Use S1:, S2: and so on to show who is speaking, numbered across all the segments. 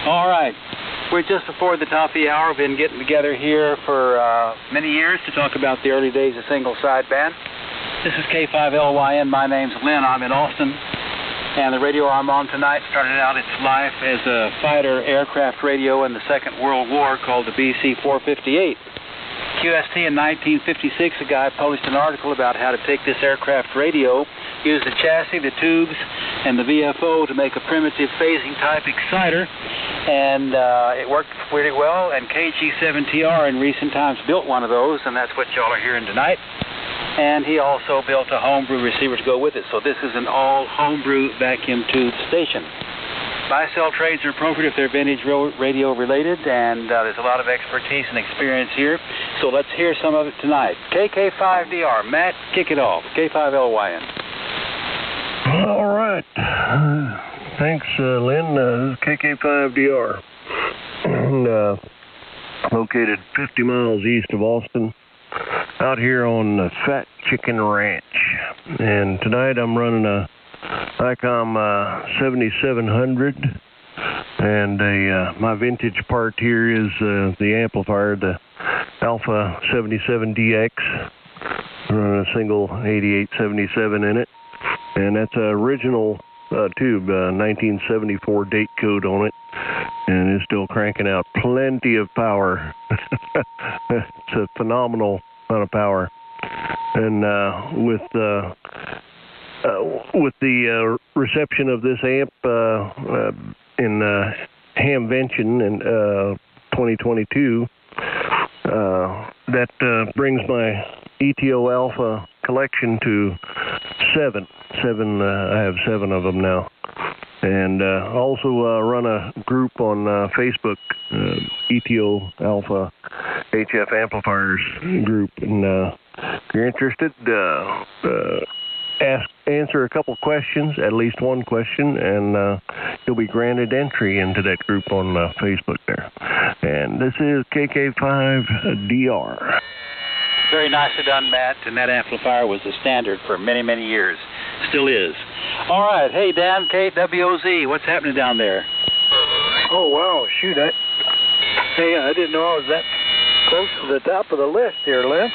S1: All right. We're just before the top of the hour. We've been getting together here for many years to talk about the early days of single sideband. This is K5LYN. My name's Lynn. I'm in Austin. And the radio I'm on tonight started out its life as a fighter aircraft radio in the Second World War called the BC-458. QST in 1956, a guy published an article about how to take this aircraft radio, use the chassis, the tubes, and the VFO to make a primitive phasing type exciter, and it worked pretty well, and KG7TR in recent times built one of those, and that's what y'all are hearing tonight. And he also built a homebrew receiver to go with it, so this is an all homebrew vacuum tube station. Buy-sell trades are appropriate if they're vintage radio related, and there's a lot of expertise and experience here. So let's hear some of it tonight. KK5DR, Matt, kick it off. K5LYN.
S2: All right. Thanks, Lynn. This is KK5DR. Located 50 miles east of Austin, out here on the Fat Chicken Ranch. And tonight I'm running a ICOM 7700, and my vintage part here is the amplifier, the Alpha 77DX. Running a single 8877 in it, and that's an original tube, 1974 date code on it, and it's still cranking out plenty of power. It's a phenomenal amount of power, and with the reception of this amp in Hamvention in 2022, that brings my ETO Alpha collection to seven. I have 7 of them now. And also run a group on Facebook, ETO Alpha HF Amplifiers group. And if you're interested, answer a couple questions, at least one question, and you'll be granted entry into that group on Facebook there. And this is KK5DR.
S1: Very nicely done, Matt, and that amplifier was the standard for many, many years. Still is. All right. Hey, Dan, KWOZ, what's happening down there?
S3: Oh, wow. Shoot, I didn't know I was that close to the top of the list here, Lynn.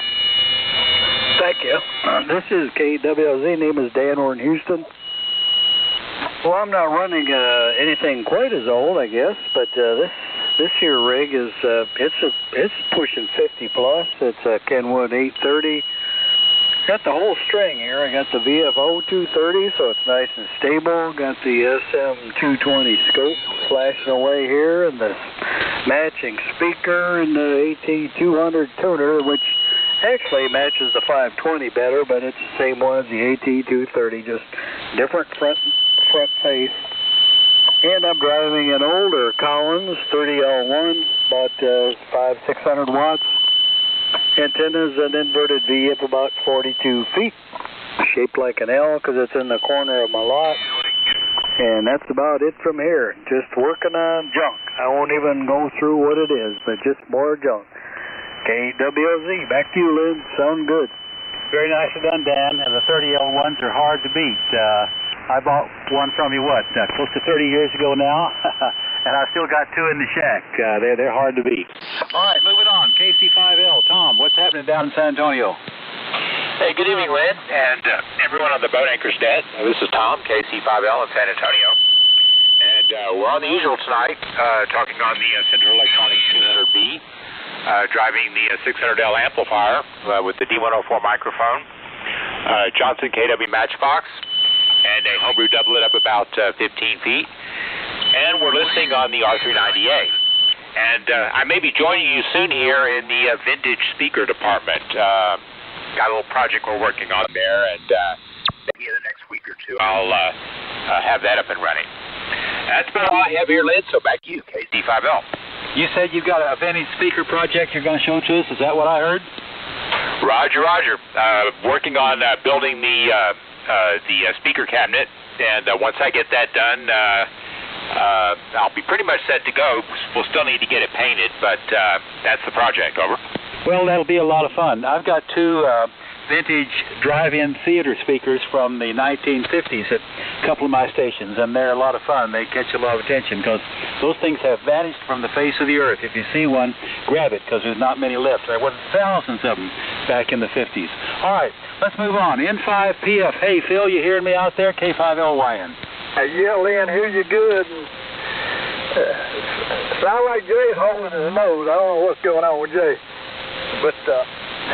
S3: Thank you. This is KWOZ. Name is Dan Orton Houston. Well, I'm not running anything quite as old, I guess, but this here rig is it's pushing 50 plus. It's a Kenwood 830. Got the whole string here. I got the VFO 230, so it's nice and stable. Got the SM 220 scope flashing away here, and the matching speaker, and the AT 200 tuner, which actually matches the 520 better, but it's the same one as the AT 230, just different front face. And I'm driving an older Collins 30L1, about 500-600 watts. Antenna's an inverted V of about 42 feet, shaped like an L because it's in the corner of my lot. And that's about it from here. Just working on junk. I won't even go through what it is, but just more junk. KWOZ, back to you, Lynn. Sound good.
S1: Very nicely done, Dan. And the 30L1s are hard to beat. I bought one from you, close to 30 years ago now, and I still got 2 in the shack. They're hard to beat. All right, moving on. KC5L. Tom, what's happening down in San Antonio?
S4: Hey, good evening, Lynn, and everyone on the Boat Anchor's Net. This is Tom, KC5L in San Antonio. And we're on the usual tonight, talking on the Central Electronics 200B, driving the 600L amplifier with the D104 microphone, Johnson KW Matchbox, and a homebrew doublet up about 15 feet. And we're listening on the R390A. And I may be joining you soon here in the vintage speaker department. Got a little project we're working on there, and maybe in the next week or two I'll have that up and running. That's about all I have here, Lynn, so back to you, KC5L.
S1: You said you've got a vintage speaker project you're going to show to us. Is that what I heard?
S4: Roger. Working on building the speaker cabinet, and once I get that done, I'll be pretty much set to go. We'll still need to get it painted, but that's the project. Over.
S1: Well, that'll be a lot of fun. I've got 2 vintage drive-in theater speakers from the 1950s at a couple of my stations, and they're a lot of fun. They catch a lot of attention because those things have vanished from the face of the earth. If you see one, grab it because there's not many left. There were thousands of them back in the 50s. All right, let's move on. N5PF. Hey, Phil, you hearing me out there? K5LYN.
S3: Yeah, Lynn, hear you good. And, sound like Jay's holding his nose. I don't know what's going on with Jay. But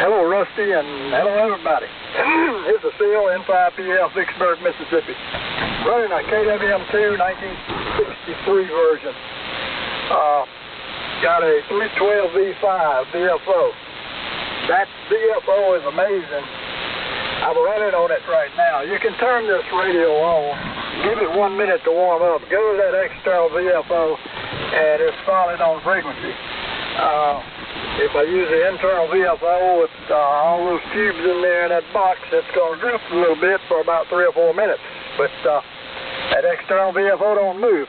S3: hello, Rusty, and hello, everybody. This is Phil, N5PL, Vicksburg, Mississippi. Running a KWM2 1963 version. Got a 312V5 VFO. That VFO is amazing. I'm running on it right now. You can turn this radio on. Give it 1 minute to warm up. Go to that external VFO, and it's solid on frequency. If I use the internal VFO with all those tubes in there in that box, it's going to drift a little bit for about 3 or 4 minutes. But that external VFO don't move.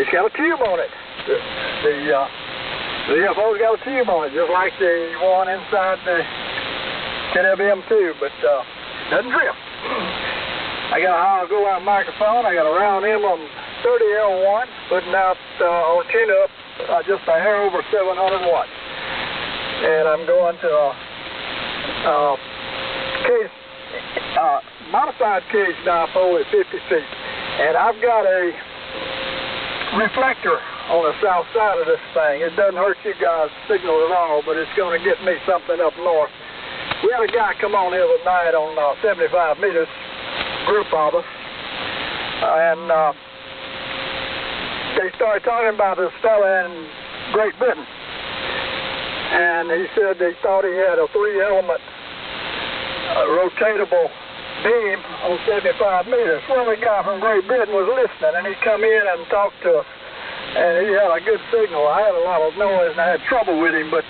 S3: It's got a tube on it. The VFO's got a tube on it, just like the one inside the KWM2, but doesn't drift. I got a hollow go-out microphone. I got a round Emblem 30L1, putting out on tune-up just a hair over 700 watts. And I'm going to modified cage dipole at 50 feet. And I've got a reflector on the south side of this thing. It doesn't hurt you guys' signal at all, but it's going to get me something up north. We had a guy come on the other night on 75 meters, group of us, and they started talking about this fella in Great Britain. And he said they thought he had a 3-element rotatable beam on 75 meters. Well, the guy from Great Britain was listening, and he come in and talked to us, and he had a good signal. I had a lot of noise, and I had trouble with him, but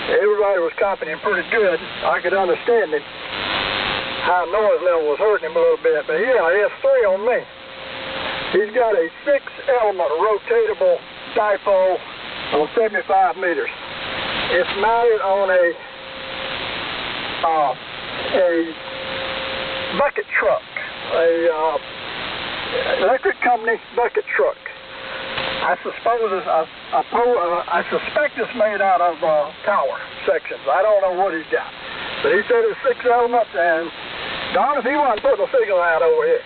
S3: everybody was copying him pretty good. I could understand him. High noise level was hurting him a little bit, but he had a S3 on me. He's got a 6-element rotatable dipole on 75 meters. It's mounted on a bucket truck, electric company bucket truck. I suspect it's made out of tower sections. I don't know what he's got, but he said it's 6 elements, and darn if he wasn't putting a signal out over here.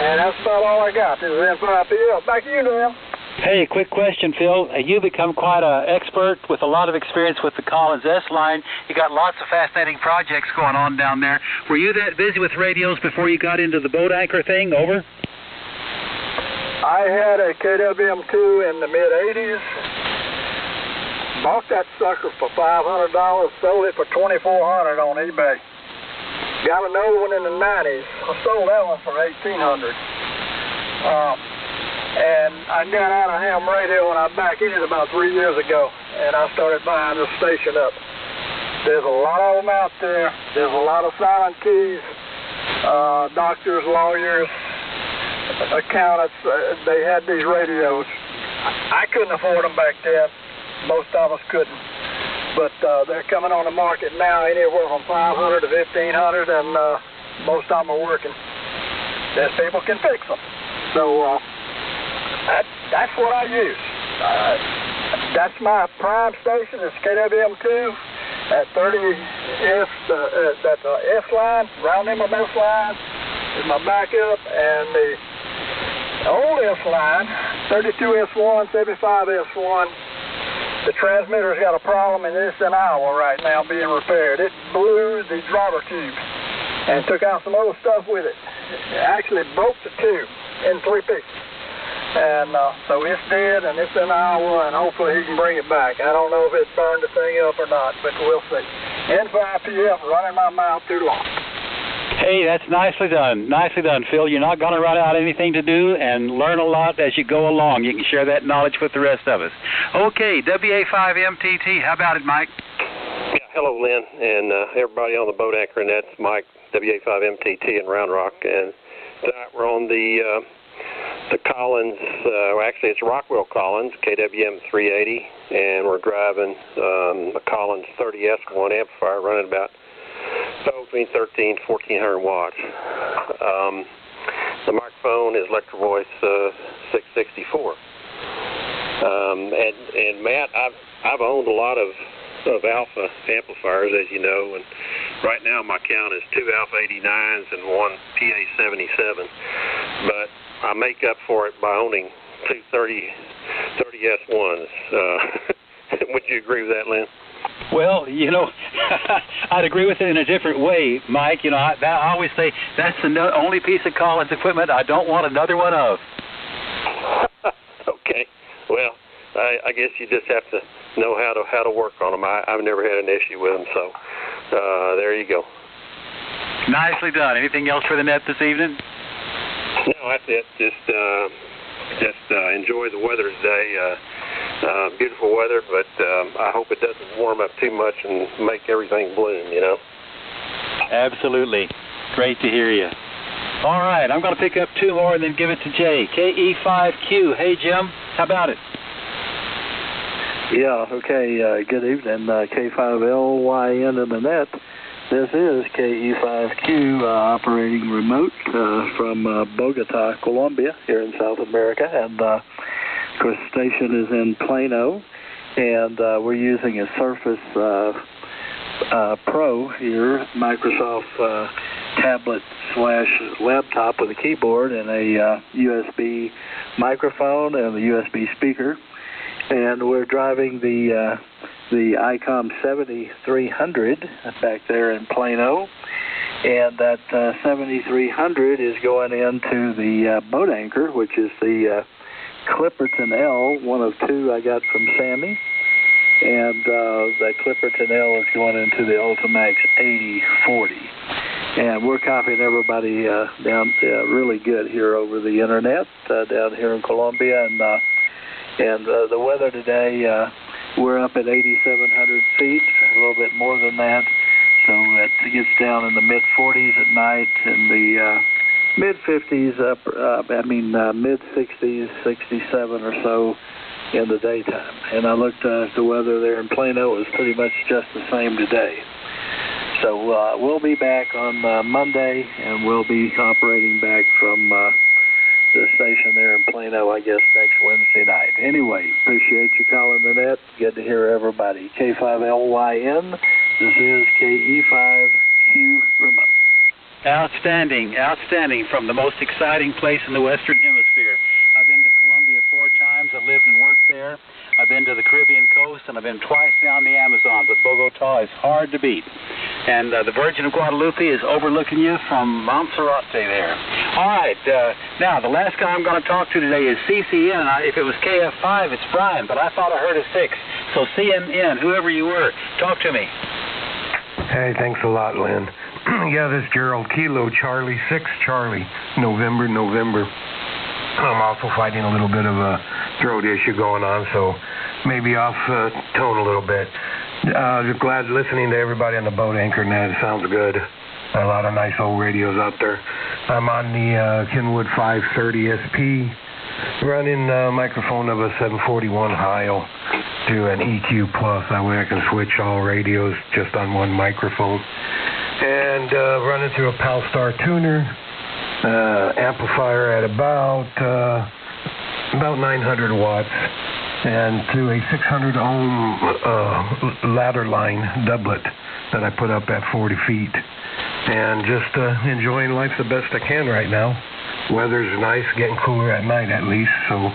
S3: And that's about all I got. This is N5PL. Back to you, Liam.
S1: Hey, quick question, Phil. You become quite an expert with a lot of experience with the Collins S-Line. You got lots of fascinating projects going on down there. Were you that busy with radios before you got into the boat anchor thing? Over?
S3: I had a KWM2 in the mid-'80s. Bought that sucker for $500, sold it for $2,400 on eBay. Got another one in the 90s. I sold that one for $1,800. And I got out of ham radio and I back in it about 3 years ago, and I started buying this station up. There's a lot of them out there. There's a lot of silent keys, doctors, lawyers, accountants. They had these radios. I couldn't afford them back then. Most of us couldn't. But they're coming on the market now anywhere from $500 to $1,500, and most of them are working. There's people can fix them. So that's what I use. That's my prime station. It's KWM2 at 30S. That's a S-line, round Emblem S-line is my backup, and the old S-line, 32S1, 75S1. The transmitter's got a problem, and it's in Iowa right now being repaired. It blew the driver tube and took out some other stuff with it. It actually broke the tube in 3 pieces. And so it's dead, and it's in Iowa, and hopefully he can bring it back. I don't know if it burned the thing up or not, but we'll see. N5PF, running my mouth too long.
S1: Hey, that's nicely done. Nicely done, Phil. You're not going to run out of anything to do, and learn a lot as you go along. You can share that knowledge with the rest of us. Okay, WA5MTT, how about it, Mike?
S2: Yeah, hello, Lynn, and everybody on the boat anchor, and that's Mike, WA5MTT in Round Rock. And tonight we're on the Collins, actually it's Rockwell Collins, KWM 380, and we're driving a Collins 30S1 amplifier running about between 13 and 1400 watts. The microphone is Electro Voice 664. And Matt, I've owned a lot of alpha amplifiers, as you know, and right now my count is 2 alpha 89s and 1 PA 77. But I make up for it by owning 2 30S1s. Would you agree with that, Lynn?
S1: Well, I'd agree with it in a different way, Mike. I always say that's the only piece of Collins equipment I don't want another one of.
S2: Okay. Well, I guess you just have to know how to work on them. I've never had an issue with them, so there you go.
S1: Nicely done. Anything else for the net this evening?
S2: No, that's it. Just enjoy the weather today. Beautiful weather, but I hope it doesn't warm up too much and make everything bloom,
S1: Absolutely. Great to hear you. All right, I'm going to pick up 2 more and then give it to Jay. KE5Q. Hey, Jim, how about it?
S3: Yeah, okay, good evening. K5LYN in the net. This is KE5Q operating remote from Bogota, Colombia, here in South America. And of course, the station is in Plano, and we're using a Surface Pro here, Microsoft tablet/laptop with a keyboard and a USB microphone and a USB speaker. And we're driving the ICOM 7300 back there in Plano, and that 7300 is going into the boat anchor, which is the Clipperton L, one of 2 I got from Sammy, and the Clipperton L is going into the Ultimax 8040. And we're copying everybody down really good here over the internet down here in Colombia, and the weather today, we're up at 8,700 feet, a little bit more than that. So it gets down in the mid-40s at night and the mid-50s, mid-60s, 67 or so in the daytime. And I looked at the weather there in Plano. It was pretty much just the same today. So we'll be back on Monday, and we'll be operating back from the station there in Plano, I guess, next Wednesday night. Anyway, appreciate you calling the net. Good to hear everybody. K5LYN, this is KE5Q Remote.
S1: Outstanding, outstanding, from the most exciting place in the Western Hemisphere. I've been to Colombia 4 times. I've lived and worked there. I've been to the Caribbean coast, and I've been twice down the Amazon, but Bogota is hard to beat. And the Virgin of Guadalupe is overlooking you from Montserrat there. All right, now the last guy I'm going to talk to today is CCN. If it was KF5, it's Brian, but I thought I heard a 6. So CNN, whoever you were, talk to me.
S5: Hey, thanks a lot, Lynn. Yeah, this is Gerald Kilo Charlie 6 Charlie, November. I'm also fighting a little bit of a throat issue going on, so maybe off tone a little bit. Just glad listening to everybody on the boat anchor net. It sounds good. A lot of nice old radios out there. I'm on the Kenwood 530 SP, running a microphone of a 741 Heil to an EQ Plus. That way I can switch all radios just on one microphone. And running through a Palstar tuner, amplifier at about 900 watts, and to a 600 ohm ladder line doublet that I put up at 40 feet. And just enjoying life the best I can right now. Weather's nice, getting cooler at night at least, so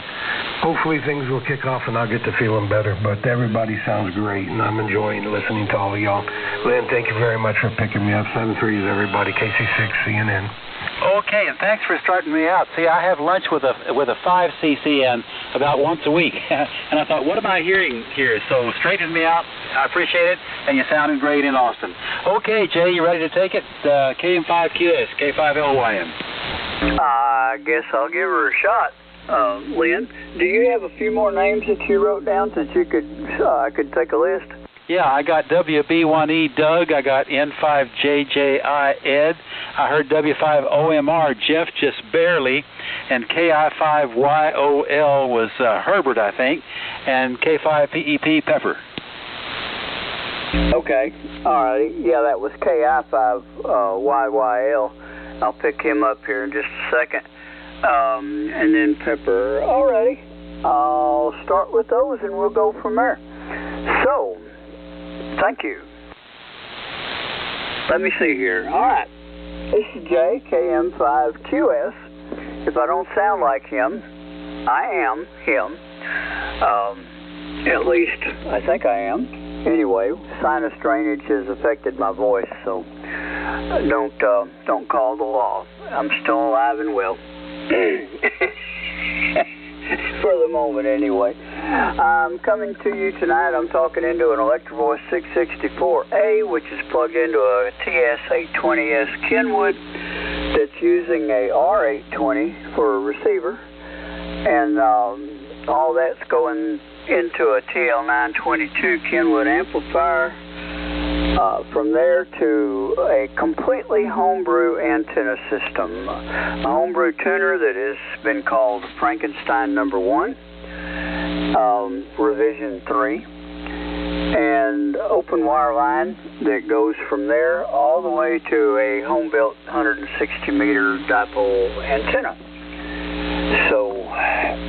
S5: hopefully things will kick off and I'll get to feeling better. But everybody sounds great, and I'm enjoying listening to all of y'all. Lynn, thank you very much for picking me up. 7-3s, everybody. KC6, CNN.
S1: Okay, and thanks for starting me out. See, I have lunch with a 5 CCN about once a week, and I thought, what am I hearing here? So straighten me out. I appreciate it, and you sounded great in Austin. Okay, Jay, you ready to take it? KM5QS, K5LYN.
S3: I guess I'll give her a shot. Lynn, do you have a few more names that you wrote down that you could I could take a list?
S1: Yeah, I got WB1E Doug. I got N5JJI Ed. I heard W5OMR Jeff just barely, and KI5YOL was Herbert, I think, and K5PEP Pepper.
S6: Okay. All right. Yeah, that was KI5YYL. I'll pick him up here in just a second. And then Pepper. All righty. I'll start with those and we'll go from there. So, thank you. Let me see here. All right. This is Jay, KM5QS. If I don't sound like him, I am him. At least I think I am. Anyway, sinus drainage has affected my voice, so don't call the law. I'm still alive and well. For the moment, anyway. I'm coming to you tonight. I'm talking into an Electro-Voice 664A, which is plugged into a TS-820S Kenwood that's using a R820 for a receiver. And all that's going into a TL922 Kenwood amplifier. From there to a completely homebrew antenna system. A homebrew tuner that has been called Frankenstein number 1, revision 3, and open wire line that goes from there all the way to a home-built 160-meter dipole antenna. So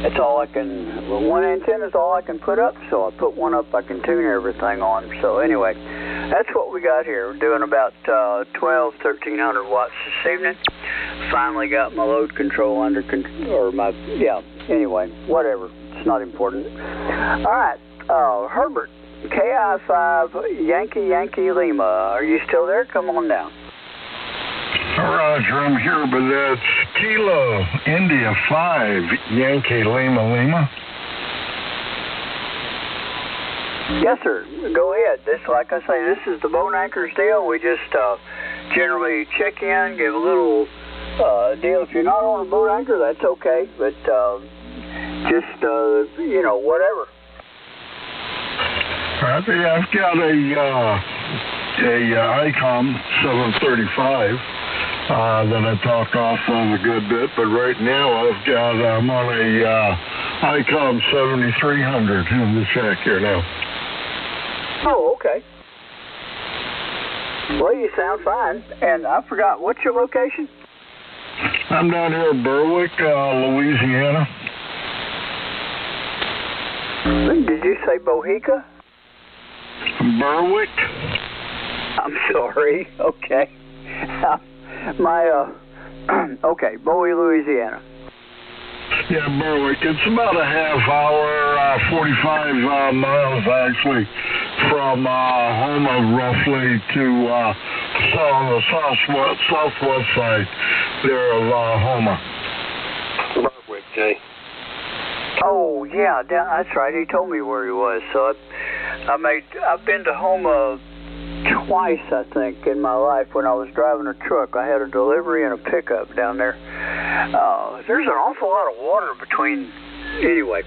S6: that's all I can, one antenna is all I can put up, so I put one up I can tune everything on. So anyway, that's what we got here. We're doing about 1,300 watts this evening. Finally got my load control under control, anyway, whatever. It's not important. All right, Herbert, KI5 Yankee Lima. Are you still there? Come on down.
S7: Roger, I'm here, but that's Kilo India 5 Yankee Lima.
S6: Yes, sir. Go ahead. This, like I say, this is the Bone Anchors deal. We just generally check in, give a little deal. If you're not on a boat anchor, that's okay. But just whatever.
S7: I think I've got a ICOM 735 that I talked off on a good bit, but right now I'm on a ICOM 7300 in the shack here now.
S6: Oh, okay. Well, you sound fine. And I forgot, what's your location?
S7: I'm down here in Berwick, Louisiana.
S6: Did you say Bohica?
S7: Berwick.
S6: I'm sorry. Okay. Okay, Bowie, Louisiana.
S7: Yeah, Berwick. It's about a half hour, 45 miles actually, from Houma roughly to on the southwest side there of Houma.
S5: Berwick, Jay.
S6: Oh yeah, that's right. He told me where he was. So I've been to Houma twice, I think, in my life. When I was driving a truck, I had a delivery and a pickup down there. There's an awful lot of water between. Anyway.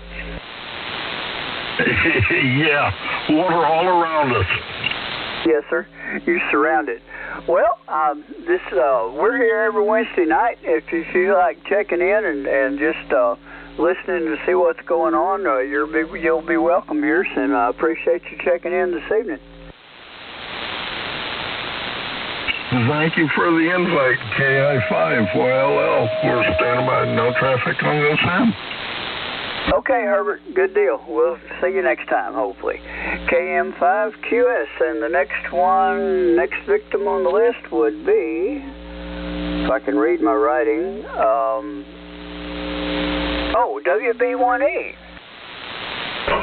S7: Yeah, water all around us.
S6: Yes, sir. You're surrounded. Well, we're here every Wednesday night. If you feel like checking in and just listening to see what's going on, you'll be welcome here, and I appreciate you checking in this evening.
S7: Thank you for the invite, KI5YLL. We're standing by, no traffic on this end.
S6: Okay, Herbert, good deal. We'll see you next time, hopefully. KM5QS, and the next victim on the list would be, if I can read my writing, WB1E.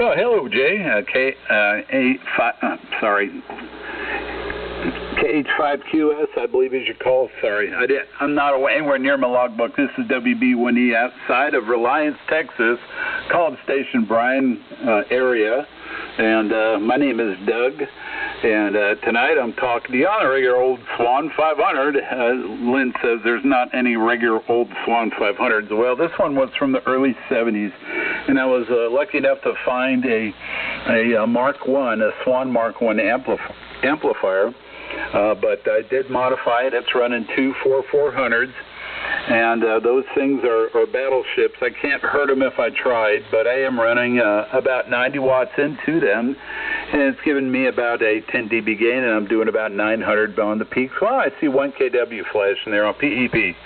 S1: Oh, hello, Jay. KH5QS, I believe is your call. Sorry, I'm not anywhere near my logbook. This is WB1E outside of Reliance, Texas, College Station, Bryan area, and my name is Doug. And tonight I'm talking the regular old Swan 500. Lynn says there's not any regular old Swan 500s. Well, this one was from the early 70s, and I was lucky enough to find a Mark 1, a Swan Mark 1 amplifier. But I did modify it. It's running two 400s, and those things are battleships. I can't hurt them if I tried, but I am running about 90 watts into them,
S8: and it's given me about a 10 dB gain, and I'm doing about 900 on the peaks. Well, I see 1 kW flashing there on PEP.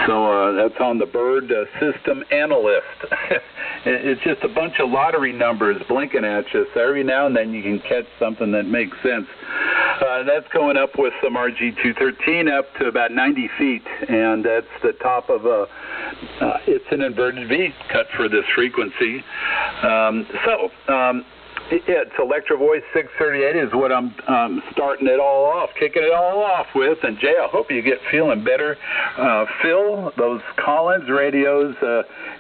S8: So that's on the Bird System Analyst. It's just a bunch of lottery numbers blinking at you, so every now and then you can catch something that makes sense. That's going up with some RG213 up to about 90 feet, and that's the top of it's an inverted V cut for this frequency. It's Electro Voice 638 is what I'm starting it all off, kicking it all off with. And Jay, I hope you get feeling better. Phil, those Collins radios,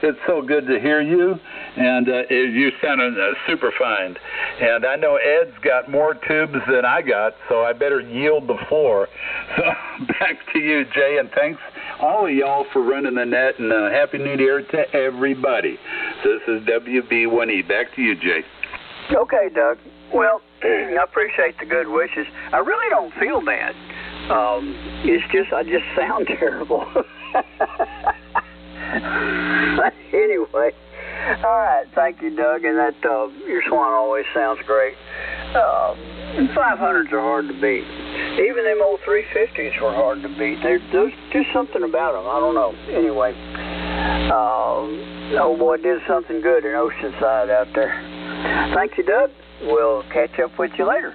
S8: it's so good to hear you, and you sounding super fine. And I know Ed's got more tubes than I got, so I better yield the floor. So back to you, Jay, and thanks all of y'all for running the net, and Happy New Year to everybody. This is WB1E. Back to you, Jay.
S6: Okay, Doug. Well, I appreciate the good wishes. I really don't feel bad. It's just I just sound terrible. Anyway, all right. Thank you, Doug. And that your Swan always sounds great. 500s are hard to beat. Even them old 350s were hard to beat. There's just something about them. I don't know. Anyway, oh boy, did something good in Oceanside out there. Thank you, Doug. We'll catch up with you later.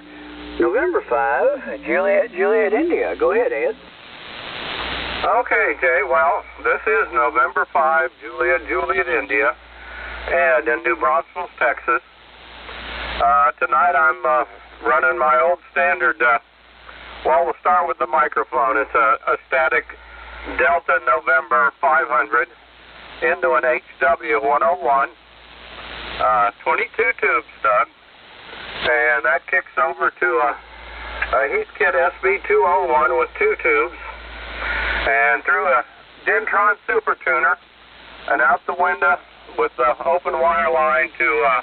S6: November 5, Juliet, India. Go ahead, Ed.
S5: Okay, Jay. Well, this is November 5, Juliet, India, and in New Braunfels, Texas. Tonight I'm running my old standard, well, we'll start with the microphone. It's a static Delta November 500 into an HW101. 22 tubes, Doug, and that kicks over to a Heathkit SB201 with 2 tubes, and through a Dentron Super Tuner, and out the window with the open wire line to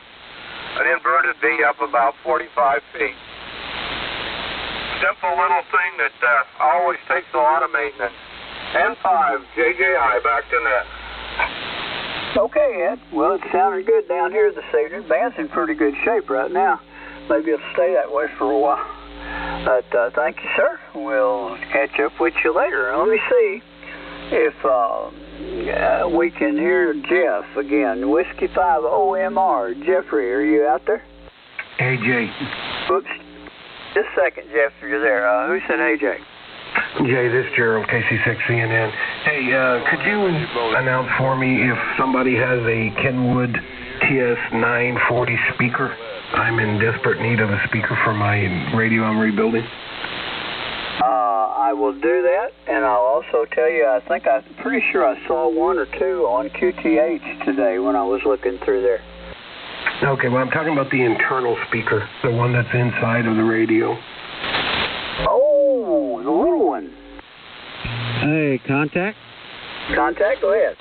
S5: an inverted V up about 45 feet. Simple little thing that always takes a lot of maintenance. N5, JJI, back to net.
S6: Okay, Ed. Well, it sounded good down here this evening. Band's in pretty good shape right now. Maybe it'll stay that way for a while. But thank you, sir. We'll catch up with you later. Let me see if we can hear Jeff again. Whiskey 5 OMR. Jeffrey, are you out there?
S5: Hey, Jay.
S6: Oops. Just a second, Jeff. You're there. Who said hey, Jay?
S5: Jay, this is Gerald, KC6CNN. Hey, could you announce for me if somebody has a Kenwood TS940 speaker? I'm in desperate need of a speaker for my radio I'm rebuilding.
S6: I will do that, and I'll also tell you, I'm pretty sure I saw 1 or 2 on QTH today when I was looking through there.
S5: Okay, well, I'm talking about the internal speaker, the one that's inside of the radio.
S6: Oh, the little one.
S9: Hey, Contact?
S6: Contact, go ahead.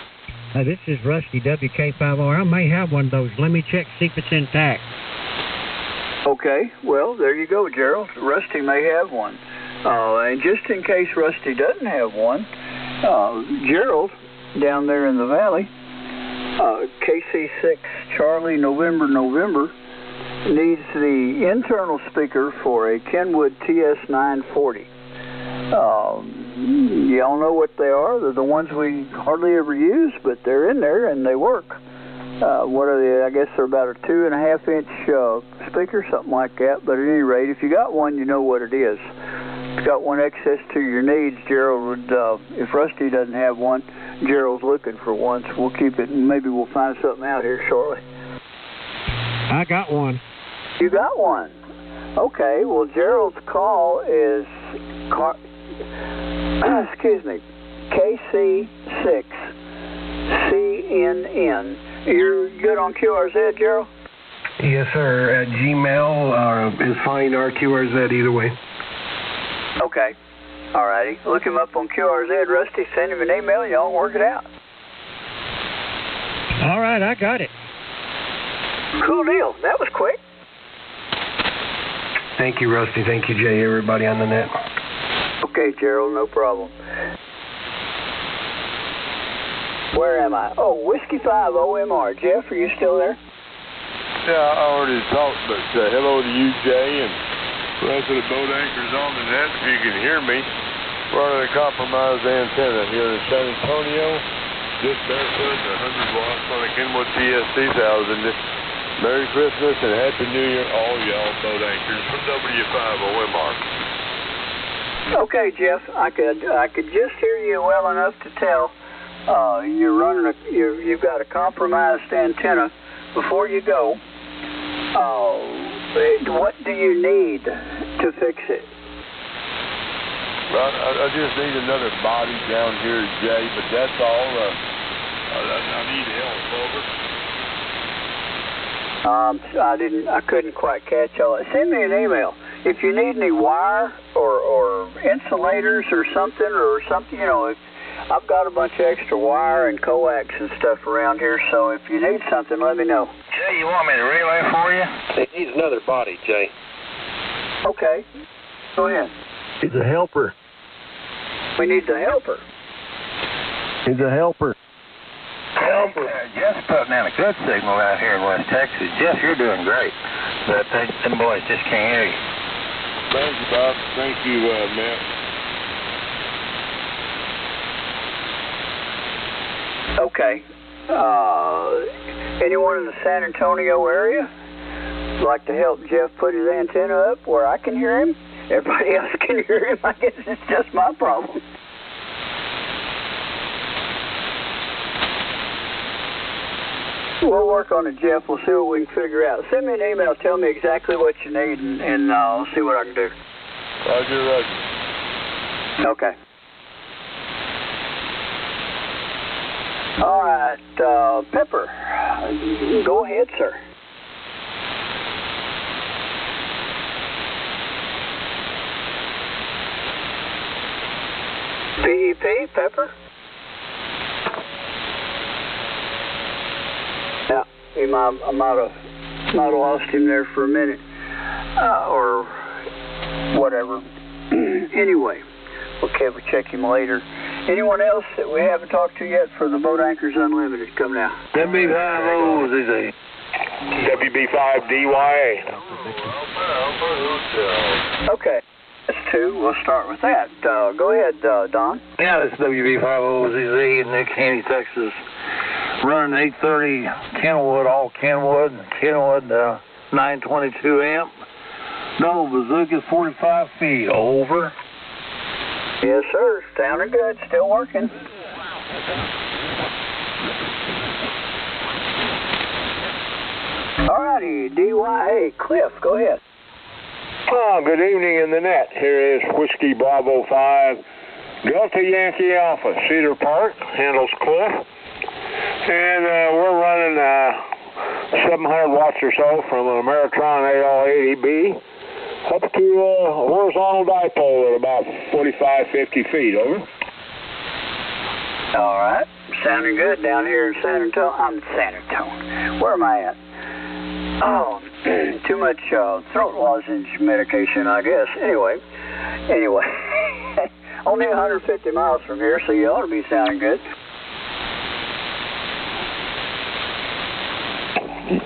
S9: This is Rusty, WK5R. I may have one of those. Let me check, see if it's intact.
S6: Okay, well, there you go, Gerald. Rusty may have one. And just in case Rusty doesn't have one, Gerald, down there in the valley, KC6 Charlie November, needs the internal speaker for a Kenwood TS940. Y'all know what they are. They're the ones we hardly ever use, but they're in there and they work. What are they? I guess they're about a 2.5-inch speaker, something like that. But at any rate, if you got one, you know what it is. If you got one excess to your needs, Gerald would, if Rusty doesn't have one, Gerald's looking for one, so we'll keep it, and maybe we'll find something out here shortly.
S9: I got one.
S6: You got one? Okay, well, Gerald's call is, KC6CNN. You're good on QRZ, Gerald?
S5: Yes, sir. At Gmail is fine, or QRZ, either way.
S6: Okay. All righty. Look him up on QRZ, Rusty. Send him an email. Y'all work it out.
S9: All right, I got it.
S6: Cool deal. That was quick.
S5: Thank you, Rusty. Thank you, Jay. Everybody on the net.
S6: Okay, Gerald. No problem. Where am I? Oh, Whiskey 5 OMR. Jeff, are you still there?
S7: Yeah, I already talked, but hello to you, Jay, and the rest of the boat anchors on the net. If you can hear me, running a compromised antenna here in San Antonio, just barefoot and 100 watts on a Kenwood TS2000. Merry Christmas and Happy New Year, all y'all boat anchors from W5 Mark.
S6: Okay, Jeff, I could just hear you well enough to tell you've got a compromised antenna. Before you go, what do you need to fix it?
S7: Well, I just need another body down here, Jay, but that's all. I need help, over.
S6: I couldn't quite catch all that. Send me an email. If you need any wire or insulators or something, you know, I've got a bunch of extra wire and coax and stuff around here, so if you need something, let me know.
S3: Jay, you want me to relay for you? He needs another body, Jay.
S6: Okay. Go ahead.
S2: He's a helper.
S6: We need the helper.
S2: He's a helper.
S3: Helper. Jeff's putting out a good signal out here in West Texas. Jeff, you're doing great. But them boys just can't hear you.
S7: Thank you, Bob. Thank you, Matt.
S6: Okay. Anyone in the San Antonio area like to help Jeff put his antenna up where I can hear him? Everybody else can hear him. I guess it's just my problem. We'll work on it, Jeff. We'll see what we can figure out. Send me an email. Tell me exactly what you need, and I'll see what I can do.
S7: Roger, Roger.
S6: Okay. All right, Pepper, go ahead, sir. PEP, Pepper? Yeah, I might have lost him there for a minute, or whatever. Anyway, okay, we'll check him later. Anyone else that we haven't talked to yet for the Boat Anchors Unlimited? Come now.
S3: WB5 is
S7: WB5DYA.
S6: Okay, that's two. We'll start with that. Go ahead, Don.
S3: Yeah, this is WB5OZZ in Nick Haney, Texas. Running 830 Kenwood, all Kenwood, 922 amp. Double bazooka, 45 feet. Over.
S6: Yes, sir. Sounding good. Still working. All righty, DYA. Cliff, go ahead.
S7: Good evening in the net. Here is Whiskey Bravo 5, Delta Yankee Alpha, Cedar Park, handles Cliff. And we're running 700 watts or so from an Ameritron AL80B up to a horizontal dipole at about 45-50 feet, over.
S6: All right. Sounding good down here in San Antonio. I'm San Antonio. Where am I at? Oh, too much throat lozenge medication, I guess. Anyway. Only 150 miles from here, so you ought to be sounding good.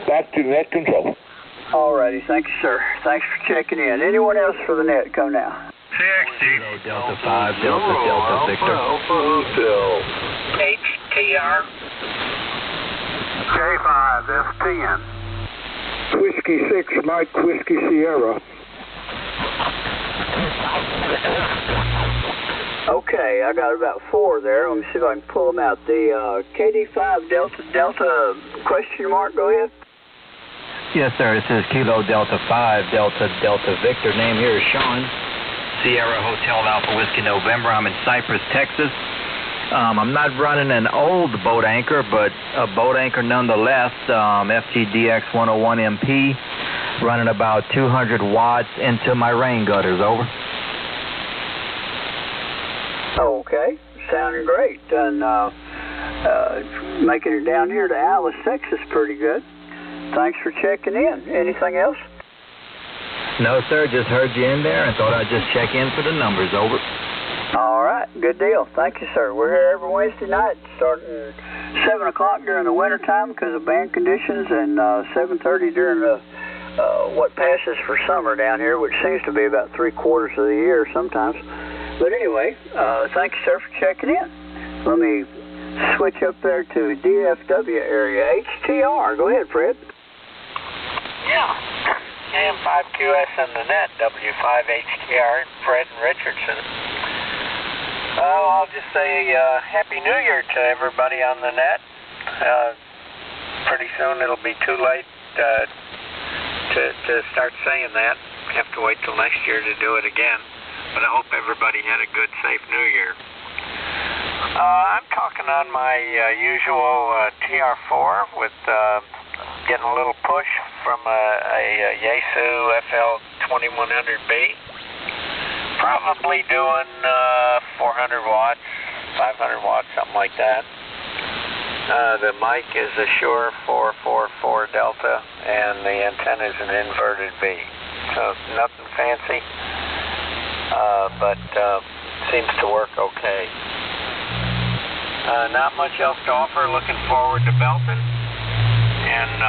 S7: Back to net control.
S6: All righty. Thank you, sir. Thanks for checking in. Anyone else for the net? Come now.
S3: CXT.
S10: Delta 5, Delta Victor.
S3: Hotel.
S6: HTR.
S3: K5, F10.
S7: Whiskey 6, Mike Whiskey Sierra.
S6: Okay, I got about 4 there. Let me see if I can pull them out. The KD5 Delta question mark, go ahead.
S10: Yes, sir. This is Kilo Delta 5, Delta Victor. Name here is Sean. Sierra Hotel Alpha Whiskey November. I'm in Cypress, Texas. I'm not running an old boat anchor, but a boat anchor nonetheless. FGDX 101MP, running about 200 watts into my rain gutters. Over.
S6: Okay, sounding great. And making it down here to Alice, Texas, pretty good. Thanks for checking in. Anything else?
S10: No, sir. Just heard you in there and thought I'd just check in for the numbers. Over.
S6: All right. Good deal. Thank you, sir. We're here every Wednesday night starting 7 o'clock during the wintertime because of band conditions, and 7:30 during the what passes for summer down here, which seems to be about 3/4 of the year sometimes. But anyway, thank you, sir, for checking in. Let me switch up there to DFW area. HTR, go ahead, Fred.
S11: Yeah, KM5QS and the net, W5HTR, Fred and Richardson. I'll just say Happy New Year to everybody on the net. Pretty soon it'll be too late to start saying that. Have to wait till next year to do it again. But I hope everybody had a good, safe New Year. I'm talking on my usual TR4 with getting a little push from a Yaesu FL2100B. Probably doing 400 watts, 500 watts, something like that. The mic is a Shure 444 Delta, and the antenna is an inverted V. So nothing fancy, but seems to work okay. Not much else to offer. Looking forward to Belton. And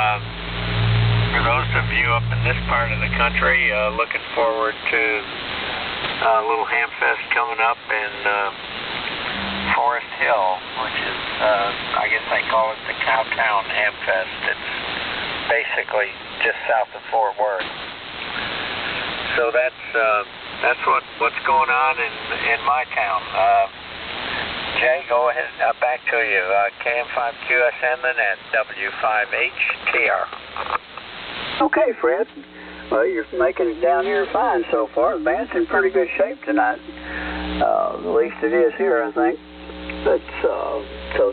S11: for those of you up in this part of the country, looking forward to a little Hamfest coming up in Forest Hill, which is, I guess they call it the Cowtown Hamfest. It's basically just south of Fort Worth. So that's what's going on in my town. Jay, go ahead. Back to you. KM5QSN the net, W5HTR.
S6: Okay, Fred. Well, you're making it down here fine so far. The band's in pretty good shape tonight. At least it is here, I think. But, so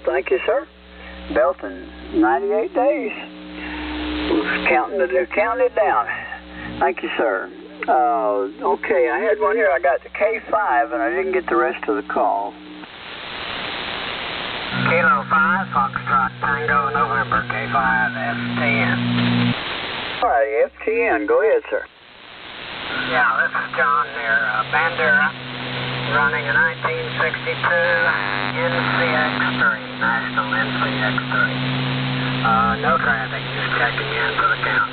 S6: thank you, sir. Belton, 98 days. We're counting it down. Thank you, sir. Okay, I had one here. I got the K5, and I didn't get the rest of the call.
S11: Kilo 5, Foxtrot Tango, November, K5, FTN.
S6: All right, FTN, go ahead, sir.
S11: Yeah, this is John near Bandera, running a 1962 NCX3, National NCX3. No traffic, just checking in for the count.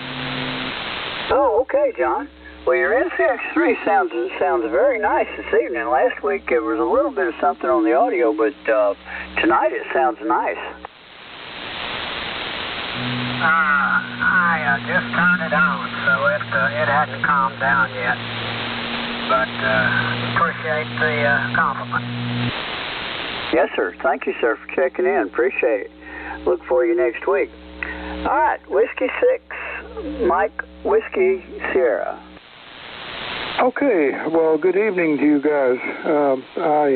S6: Oh, okay, John. Well, your NCX3 sounds very nice this evening. Last week there was a little bit of something on the audio, but tonight it sounds nice.
S11: I just turned it on, so it hadn't calmed down yet. But appreciate the compliment.
S6: Yes, sir. Thank you, sir, for checking in. Appreciate it. Look for you next week. All right, Whiskey 6, Mike Whiskey Sierra.
S3: Okay, well, good evening to you guys. I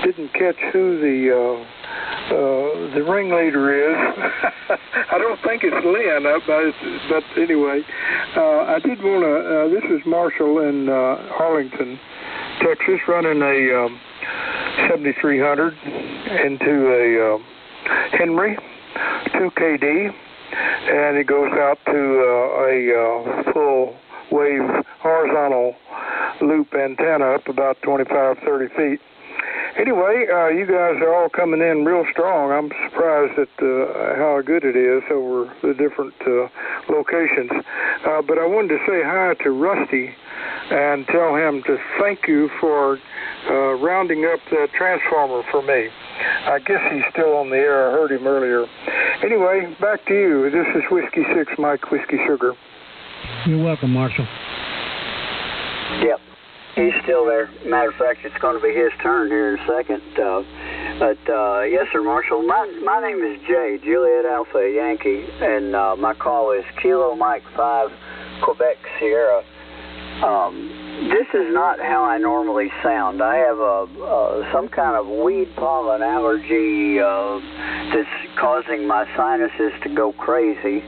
S3: didn't catch who the ringleader is. I don't think it's Lynn, but anyway, I did want to, this is Marshall in Arlington, Texas, running a 7300 into a Henry 2KD, and it goes out to a full wave horizontal loop antenna up about 25-30 feet. Anyway, you guys are all coming in real strong. I'm surprised at how good it is over the different locations. But I wanted to say hi to Rusty and tell him to thank you for rounding up the transformer for me. I guess he's still on the air. I heard him earlier. Anyway, back to you. This is Whiskey 6, Mike Whiskey Sugar.
S9: You're welcome, Marshall.
S6: Yep, he's still there. Matter of fact, it's going to be his turn here in a second. But yes, sir, Marshall. My name is Jay, Juliet Alpha Yankee, and my call is Kilo Mike 5, Quebec Sierra. This is not how I normally sound. I have some kind of weed pollen allergy that's causing my sinuses to go crazy.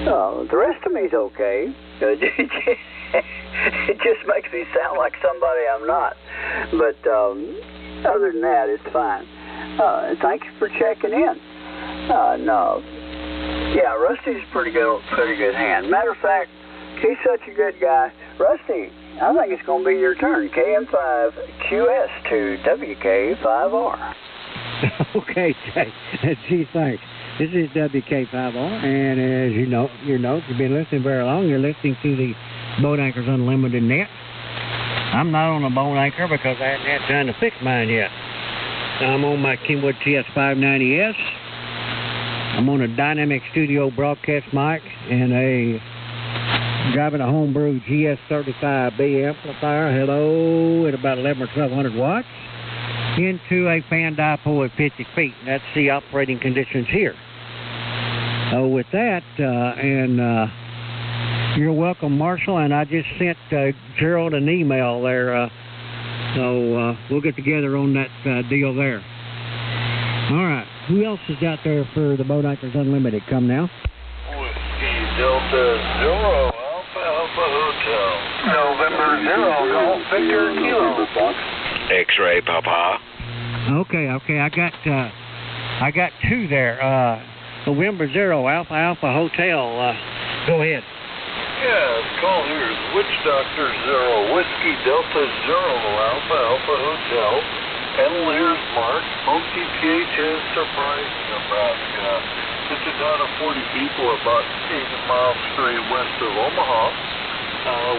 S6: The rest of me's okay. It just makes me sound like somebody I'm not. But other than that, it's fine. Thank you for checking in. No. Yeah, Rusty's a pretty good hand. Matter of fact, he's such a good guy. Rusty, I think it's going to be your turn. KM5QS to WK5R.
S9: Okay, gee, thanks. This is WK5R, and as you know, if you've been listening very long, you're listening to the Boat Anchors Unlimited net. I'm not on a boat anchor because I hadn't had time to fix mine yet. I'm on my Kenwood TS590S. I'm on a Dynamic Studio broadcast mic and driving a homebrew GS35B amplifier. Hello, at about 11 or 1200 watts. Into a fan dipole at 50 feet. That's the operating conditions here. So with that, you're welcome, Marshall, and I just sent Gerald an email there, so we'll get together on that deal there. All right, who else is out there for the Boat Anchors Unlimited? Come now.
S7: Whiskey Delta Zero Alpha Alpha Hotel.
S11: November 0 Golf Victor Kilo.
S4: X-ray, Papa.
S9: Okay, I got two there. November 0 Alpha Alpha Hotel. Go ahead.
S7: Yeah, the call here is Witch Doctor Zero Whiskey Delta Zero Alpha Alpha Hotel. Handle here is Mark. OTPH is Surprise, Nebraska. It's a town of 40 people about 8 miles straight west of Omaha.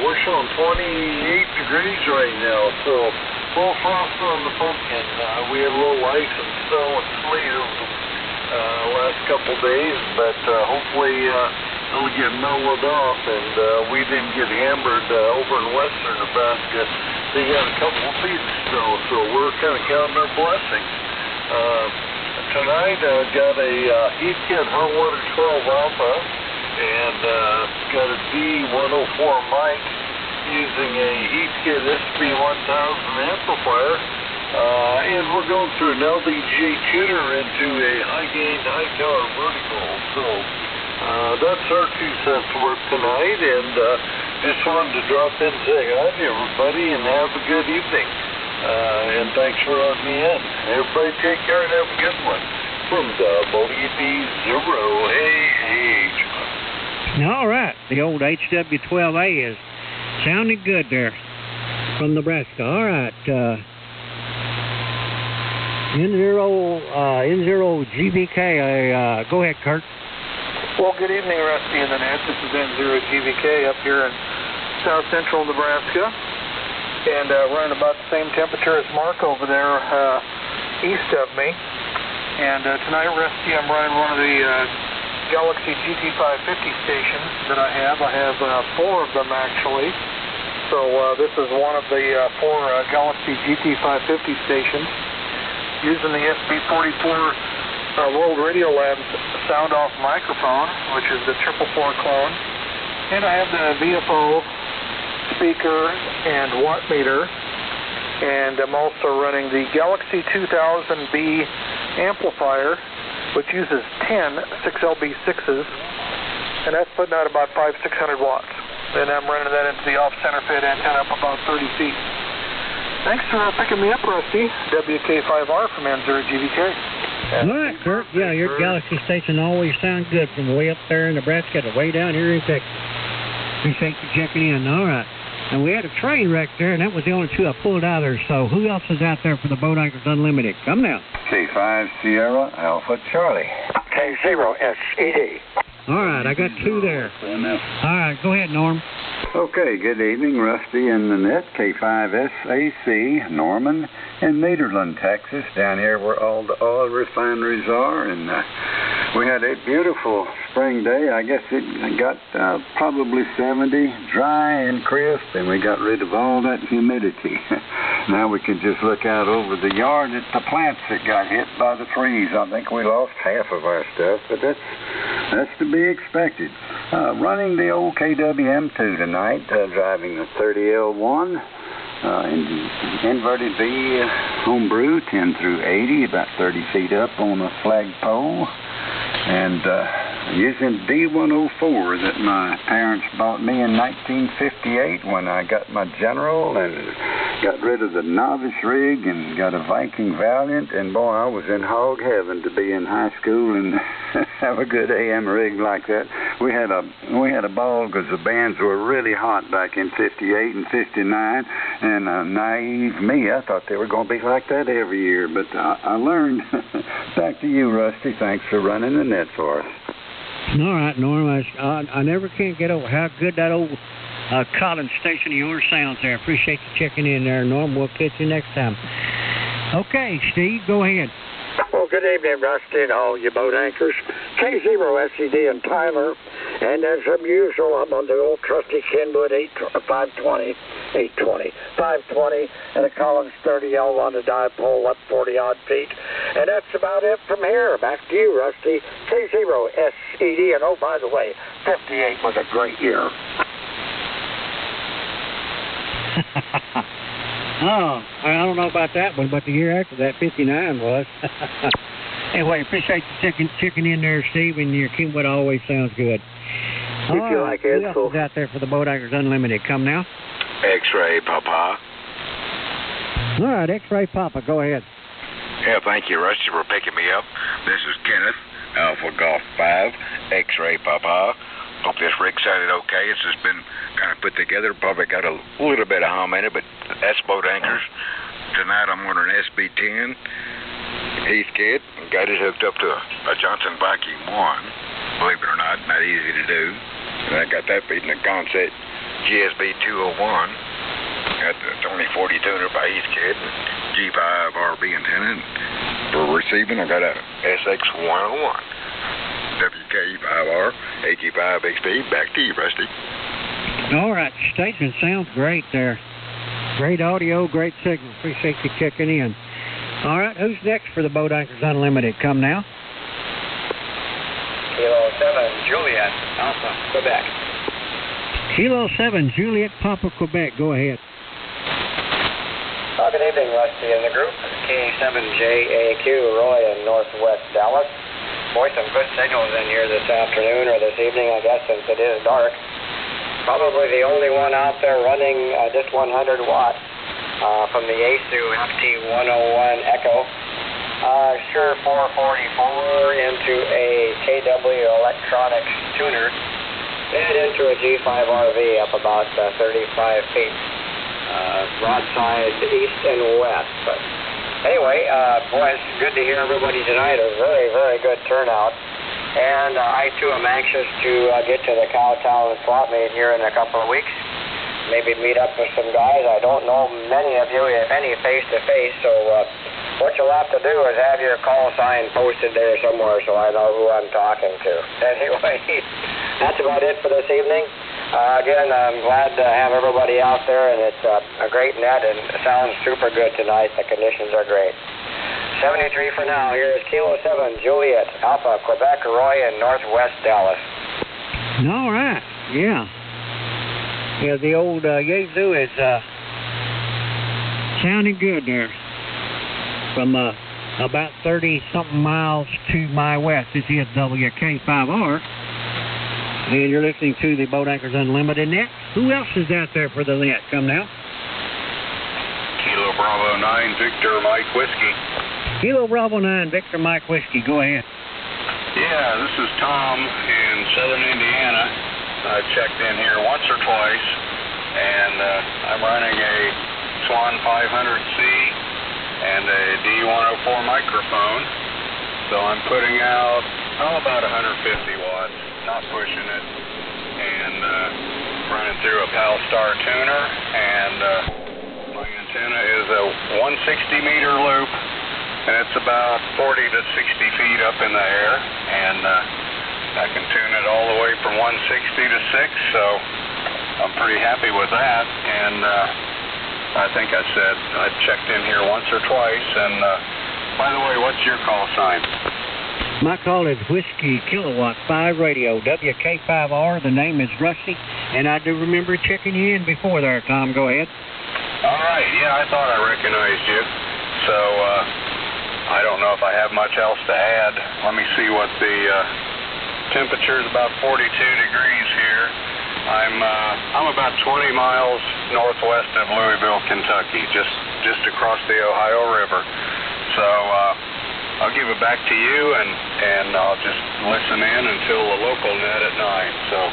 S7: We're showing 28 degrees right now, so a little frost on the pumpkin. We had a little ice and snow and sleet over the last couple days, but hopefully it'll get mellowed off, and we didn't get hammered over in western Nebraska. They got a couple of feet of snow, so we're kind of counting our blessings. Tonight I got a Heathkit Hot Water 12 Alpha, and got a D104 mic using a Heathkit SB1000 amplifier, and we're going through an LDJ tuner into a high-gain, high-power vertical. So that's our 2 cents worth tonight, and just wanted to drop in and say hi to everybody and have a good evening. And thanks for letting me in. Everybody take care and have a good one. From WB0AH.
S9: All right, the old HW12A is sounding good there from Nebraska. All right, N0GVK, go ahead, Kurt.
S3: Well, good evening, Rusty and the Net. This is N0GVK up here in south central Nebraska, and running about the same temperature as Mark over there east of me. And tonight, Rusty, I'm running one of the Galaxy GT550 stations that I have. I have 4 of them, actually. So this is one of the 4 Galaxy GT550 stations using the SB44 World Radio Labs sound-off microphone, which is the 444 clone. And I have the VFO speaker and watt meter. And I'm also running the Galaxy 2000B amplifier, which uses 10 6LB6s, and that's putting out about 500-600 watts. Then I'm running that into the off-center fit antenna up about 30 feet. Thanks for picking me up, Rusty. WK5R from N0GVK.
S9: All right, Kurt. Yeah, your Galaxy station always sounds good from way up there in Nebraska to way down here in Texas. Appreciate you checking in. All right. And we had a train wreck there, and that was the only 2 I pulled out there. So who else is out there for the Boat Anchors Unlimited? Come now.
S12: K5 Sierra Alpha Charlie. K0 SED.
S9: All right, I got 2 there. All right, go ahead, Norm.
S12: Okay, good evening, Rusty and the Net. K5SAC, Norman, in Nederland, Texas, down here where all the oil refineries are. And we had a beautiful spring day. I guess it got probably 70, dry and crisp, and we got rid of all that humidity. Now we can just look out over the yard at the plants that got hit by the trees. I think we lost half of our stuff, but that's to be expected. Running the old KWM2 tonight, driving the 30L1, inverted V homebrew, 10 through 80, about 30 feet up on a flagpole, and using D104 that my parents bought me in 1958 when I got my General and got rid of the novice rig and got a Viking Valiant, and boy, I was in hog heaven to be in high school and have a good AM rig like that. we had a ball because the bands were really hot back in '58 and '59, and naive me, I thought they were going to be like that every year. But I learned. Back to you, Rusty. Thanks for running the net for us.
S9: All right, Norm. I never can get over how good that old Collins station of yours sounds there. Appreciate you checking in there, Norm. We'll catch you next time. Okay, Steve, go ahead.
S11: Well, good evening, Rusty, and all you boat anchors. K0SED and Tyler. And as usual, I'm on the old trusty Kenwood 520, and a Collins 30L on the dipole up 40-odd feet. And that's about it from here. Back to you, Rusty. K0SED, and oh, by the way, 58 was a great year.
S9: Oh, I don't know about that one, but the year after that, 59 was. Anyway, appreciate you checking in there, Steve, and your Kenwood always sounds good.
S11: If you like it,
S9: who else is out there for the Boat Anchors Unlimited? Come now.
S13: X-Ray Papa.
S9: All right, X-Ray Papa, go ahead.
S13: Yeah, thank you, Rusty, for picking me up. This is Kenneth, Alpha Golf 5, X-Ray Papa. Hope this rig sounded okay. It's just been kind of put together. Probably got a little bit of hum in it, but that's Boat Anchors. Tonight I'm on an SB10 Heathkit. Got it hooked up to a Johnson Viking 1. Believe it or not easy to do. And I got that feeding a Concept GSB 201. Got the 2040 tuner by Heathkit, G5 RB antenna. And for receiving, I got a SX 101. WK5R, AG5XP. Back to you, Rusty.
S9: All right, station sounds great there. Great audio, great signal. Appreciate you checking in. All right, who's next for the Boat Anchors Unlimited? Come now.
S11: Kilo 7, Juliet, Alpha, Quebec.
S9: Kilo 7, Juliet, Papa, Quebec. Go ahead.
S11: Good evening, Rusty and the group. K7JAQ, Roy in Northwest Dallas. Boy, some good signals in here this afternoon or this evening, I guess, since it is dark. Probably the only one out there running just 100 watt from the Yaesu FT101 Echo. Sure 444 into a KW Electronics tuner and into a G5 RV up about 35 feet. Broadside east and west. But anyway, boy, it's good to hear everybody tonight. A very, very good turnout. And I, too, am anxious to get to the Cowtown swap meet here in a couple of weeks. Maybe meet up with some guys. I don't know many of you, if any, face-to-face. So what you'll have to do is have your call sign posted there somewhere so I know who I'm talking to. Anyway, that's about it for this evening. Again, I'm glad to have everybody out there, and it's a great net, and it sounds super good tonight. The conditions are great. 73 for now. Here is Kilo 7, Juliet, Alpha, Quebec, Roy, in Northwest Dallas.
S9: All right. Yeah. Yeah, the old Yaesu is sounding good there. From about 30-something miles to my west, this is WK5R. And you're listening to the Boat Anchors Unlimited net. Who else is out there for the net? Come now.
S13: Kilo Bravo 9, Victor Mike Whiskey.
S9: Kilo Bravo 9, Victor Mike Whiskey. Go ahead.
S13: Yeah, this is Tom in southern Indiana. I checked in here once or twice, and I'm running a Swan 500C and a D104 microphone. So I'm putting out, about 150 watts, not pushing it, and running through a Palstar tuner, and my antenna is a 160-meter loop, and it's about 40 to 60 feet up in the air, and I can tune it all the way from 160 to 6, so I'm pretty happy with that. And I think I said I checked in here once or twice. And by the way, what's your call sign?
S9: My call is Whiskey Kilowatt 5 Radio, WK5R. The name is Rusty, and I do remember checking you in before there, Tom. Go ahead.
S13: All right. Yeah, I thought I recognized you. So I don't know if I have much else to add. Let me see what the temperature is. About 42 degrees here. I'm about 20 miles northwest of Louisville, Kentucky, just across the Ohio River. So I'll give it back to you, and I'll just listen in until the local net at 9. So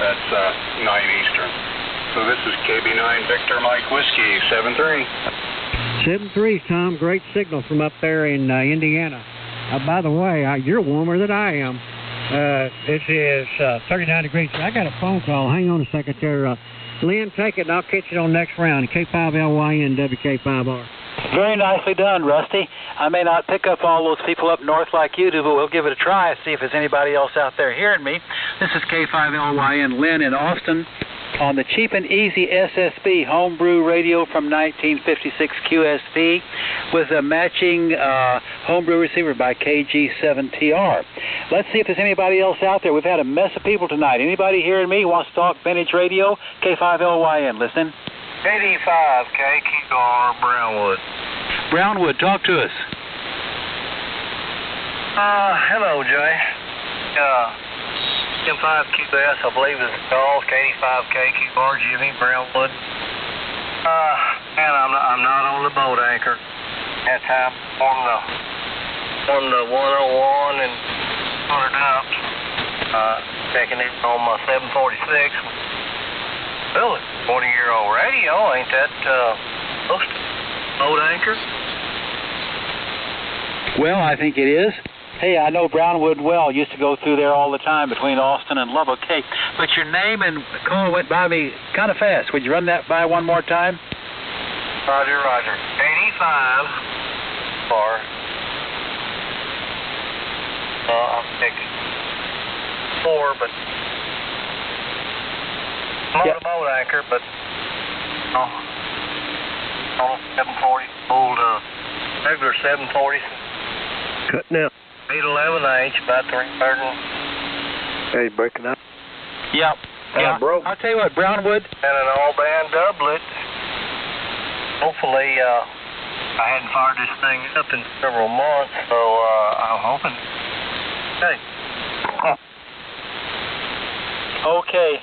S13: that's 9 Eastern. So this is KB9 Victor Mike Whiskey 73.
S9: 73, Tom. Great signal from up there in Indiana. By the way, you're warmer than I am. This is 39 degrees. I got a phone call. Hang on a second there. Lynn, take it, and I'll catch it on next round. K5LYN WK5R.
S1: Very nicely done, Rusty. I may not pick up all those people up north like you do, but we'll give it a try and see if there's anybody else out there hearing me. This is K5LYN Lynn in Austin on the cheap and easy SSB homebrew radio from 1956 QSP with a matching homebrew receiver by KG7TR. Let's see if there's anybody else out there. We've had a mess of people tonight. Anybody hearing me wants to talk vintage radio? K5LYN, listen.
S11: 85 KQR Brownwood.
S1: Brownwood, talk to us.
S11: Hello, Jay. M5QS, I believe is called K85KQR Jimmy Brownwood. And I'm not on the boat anchor. That time on the 101 and ordered up. Checking in on my 746. Really, 40-year-old radio, ain't that close to boat anchor?
S1: Well, I think it is. Hey, I know Brownwood well. Used to go through there all the time between Austin and Lubbock. Hey, but your name and call went by me kind of fast. Would you run that by one more time?
S11: Roger. 85 for I'm thinking 4, but I'm on the boat anchor, but on 740, old regular 740.
S2: Cutting out.
S11: 811H, about 300.
S3: Hey, breaking up.
S1: Yep. Yeah.
S3: Broke.
S1: I'll tell you what, Brownwood.
S11: And an all-band doublet. Hopefully, I hadn't fired this thing up in several months, so I'm hoping. Hey.
S1: Okay.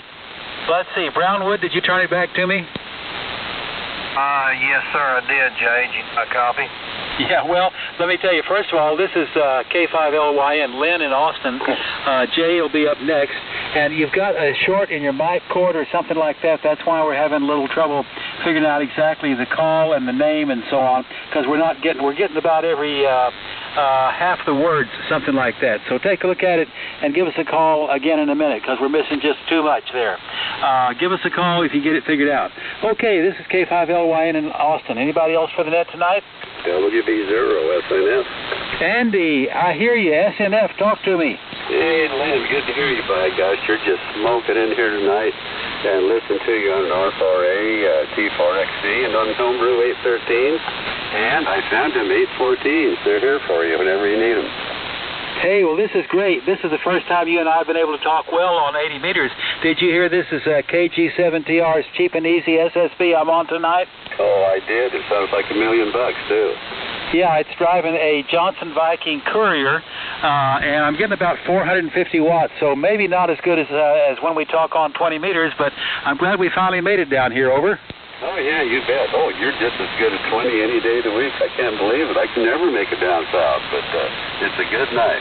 S1: Let's see. Brownwood, did you turn it back to me?
S11: Yes, sir, I did, Jay. Did you get my copy?
S1: Yeah, well, let me tell you, first of all, this is K5LYN Lynn in Austin. Jay will be up next. And you've got a short in your mic cord or something like that. That's why we're having a little trouble figuring out exactly the call and the name and so on, because we're getting about every half the words, something like that. So take a look at it and give us a call again in a minute, because we're missing just too much there. Give us a call if you get it figured out. Okay, this is K5LYN in Austin. Anybody else for the net tonight?
S14: WB0SNF.
S1: Andy, I hear you. SNF, talk to me.
S14: Hey, Lynn, good to hear you, by gosh. You're just smoking in here tonight and listen to you on an R4A, T4XC, and on Homebrew 813s. And I found them 814s. They're here for you whenever you need them.
S1: Hey, well, this is great. This is the first time you and I have been able to talk well on 80 meters. Did you hear this is KG7TR's cheap and easy SSB I'm on tonight?
S14: Oh, I did. It sounds like $1 million, too.
S1: Yeah, it's driving a Johnson Viking Courier, and I'm getting about 450 watts, so maybe not as good as when we talk on 20 meters, but I'm glad we finally made it down here. Over.
S14: Oh, yeah, you bet. Oh, you're just as good as 20 any day of the week. I can't believe it. I can never make it down south, but it's a good night.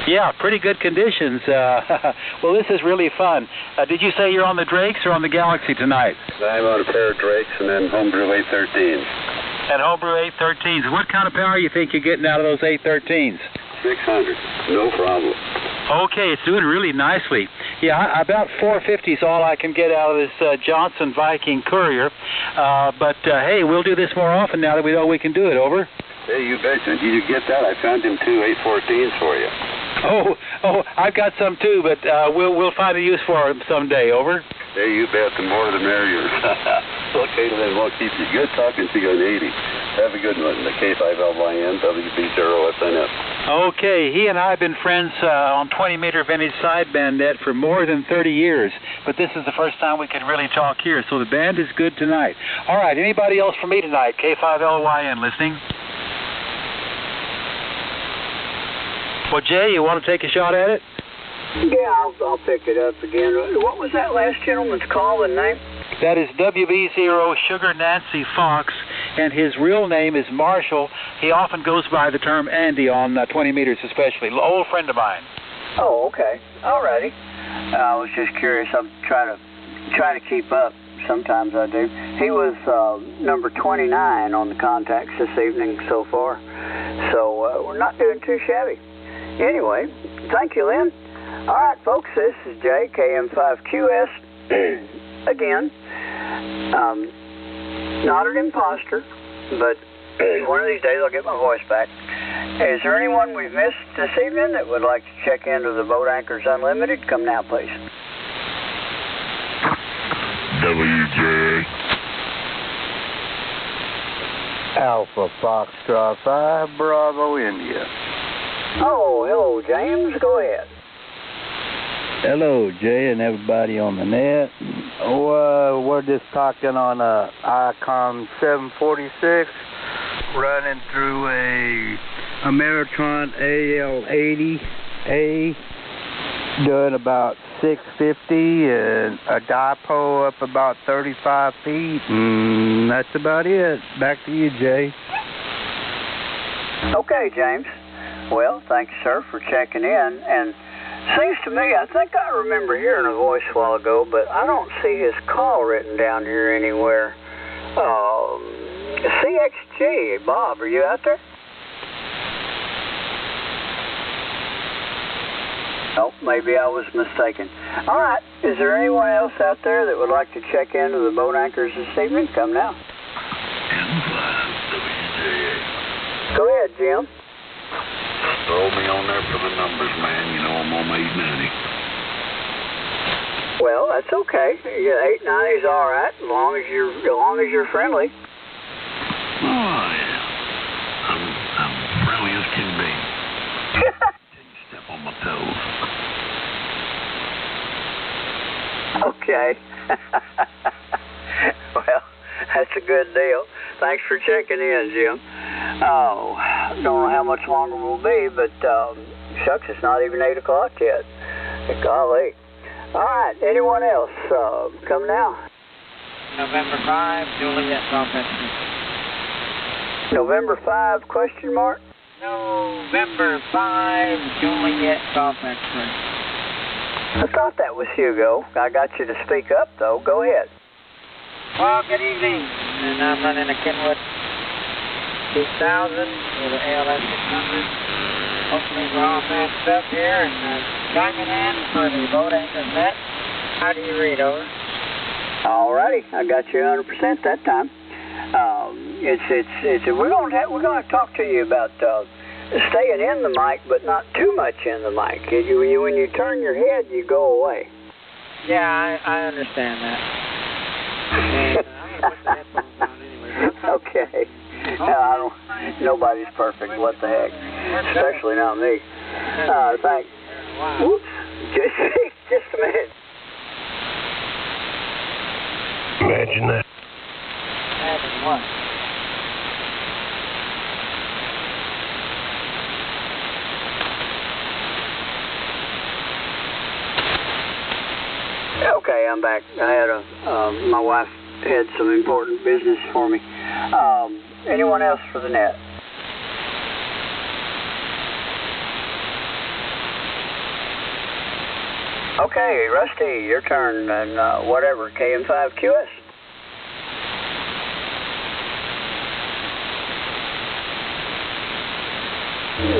S1: Yeah, pretty good conditions. Well, this is really fun. Did you say you're on the Drakes or on the Galaxy tonight?
S14: I'm on a pair of Drakes and then Homebrew 813s.
S1: And Homebrew 813s. What kind of power you think you're getting out of those 813s?
S14: 600. No problem.
S1: Okay, it's doing really nicely. Yeah, about 450 is all I can get out of this Johnson Viking Courier. But hey, we'll do this more often now that we know we can do it. Over.
S14: Hey, you betcha. Did you get that? I found them 2 814s for you.
S1: Oh, I've got some too, but we'll find a use for them someday. Over.
S14: Hey, you bet. The more the merrier. Okay, then we'll keep you good talking to you on 80. Have a good one. The K5LYN WB0SNF.
S1: Okay, he and I have been friends on 20-meter vintage sideband net for more than 30 years, but this is the first time we could really talk here, so the band is good tonight. All right, anybody else for me tonight? K5LYN listening? Well, Jay, you want to take a shot at it?
S6: Yeah, I'll pick it up again. What was that last gentleman's call and name?
S1: That is WB0 Sugar Nancy Fox. and his real name is Marshall. He often goes by the term Andy on 20 meters especially. Old friend of mine.
S6: Oh, okay. All righty. I was just curious. I'm trying to keep up. Sometimes I do. He was number 29 on the contacts this evening so far. So we're not doing too shabby. Anyway, thank you, Lynn. All right, folks, this is Jay, KM5QS. Again, not an imposter, but one of these days I'll get my voice back. Is there anyone we've missed this evening that would like to check into the Boat Anchors Unlimited? Come now, please.
S7: WJ.
S3: Alpha Foxtrot 5, Bravo, India.
S6: Oh, hello, James. Go ahead.
S3: Hello, Jay, and everybody on the net. We're just talking on a Icom 746, running through a Ameritron AL80A, doing about 650, and a dipole up about 35 feet, and that's about it. Back to you, Jay.
S6: Okay, James. Well, thank you, sir, for checking in, and seems to me, I think I remember hearing a voice a while ago, but I don't see his call written down here anywhere. CXG, Bob, are you out there? Oh, maybe I was mistaken. All right, is there anyone else out there that would like to check into the Boat Anchors this evening? Come now. Go ahead, Jim.
S7: Throw me on there for the numbers, man. You know I'm on 890.
S6: Well, that's okay. 890's all right, as long as you're friendly.
S7: Oh yeah, I'm friendly as can be. Step on my toes.
S6: Okay. Well, that's a good deal. Thanks for checking in, Jim. Oh, don't know how much longer we'll be, but shucks, it's not even 8 o'clock yet. Golly. All right, anyone else? Come now.
S11: November 5, Juliet, Golf Express.
S6: November 5, question mark?
S11: November 5, Juliet, Golf Express.
S6: I thought that was Hugo. I got you to speak up, though. Go ahead.
S11: Well, good evening. And I'm running a Kenwood 2000 with an ALS 600. Hopefully we're all matched up here and chiming in for the Boat Anchors net. How do you read, over?
S6: All righty, I got you 100% that time. We're gonna talk to you about staying in the mic, but not too much in the mic. When you turn your head, you go away.
S11: Yeah, I understand that. And I'm gonna put the headphones on anyway.
S6: Okay. Nobody's perfect. What the heck? Especially not me. Thanks. Whoops. Just a minute.
S2: Imagine that.
S11: Imagine what?
S6: Okay, I'm back. I had my wife had some important business for me. Anyone else for the net? Okay, Rusty, your turn, and whatever, KM5QS.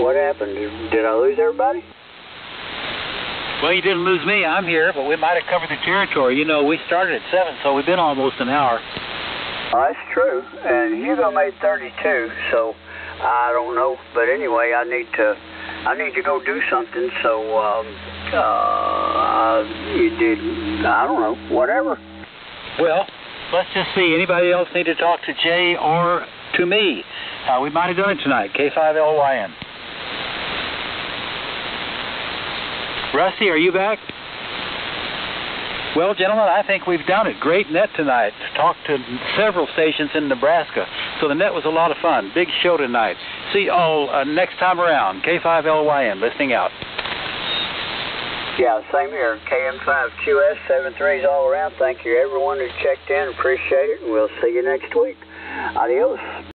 S6: What happened? Did I lose everybody?
S1: Well, you didn't lose me. I'm here, but we might have covered the territory. You know, we started at 7, so we've been almost an hour.
S6: Oh, that's true. And Hugo made 32, so I don't know. But anyway, I need to go do something. So you did. I don't know. Whatever.
S1: Well, let's just see. Anybody else need to talk to Jay or to me? We might have done it tonight. K5LYN. Rusty, are you back? Well, gentlemen, I think we've done it. Great net tonight. Talked to several stations in Nebraska. So the net was a lot of fun. Big show tonight. See you all next time around. K5LYN, listening out.
S6: Yeah, same here. KM5QS 73s all around. Thank you everyone who checked in. Appreciate it, and we'll see you next week. Adios.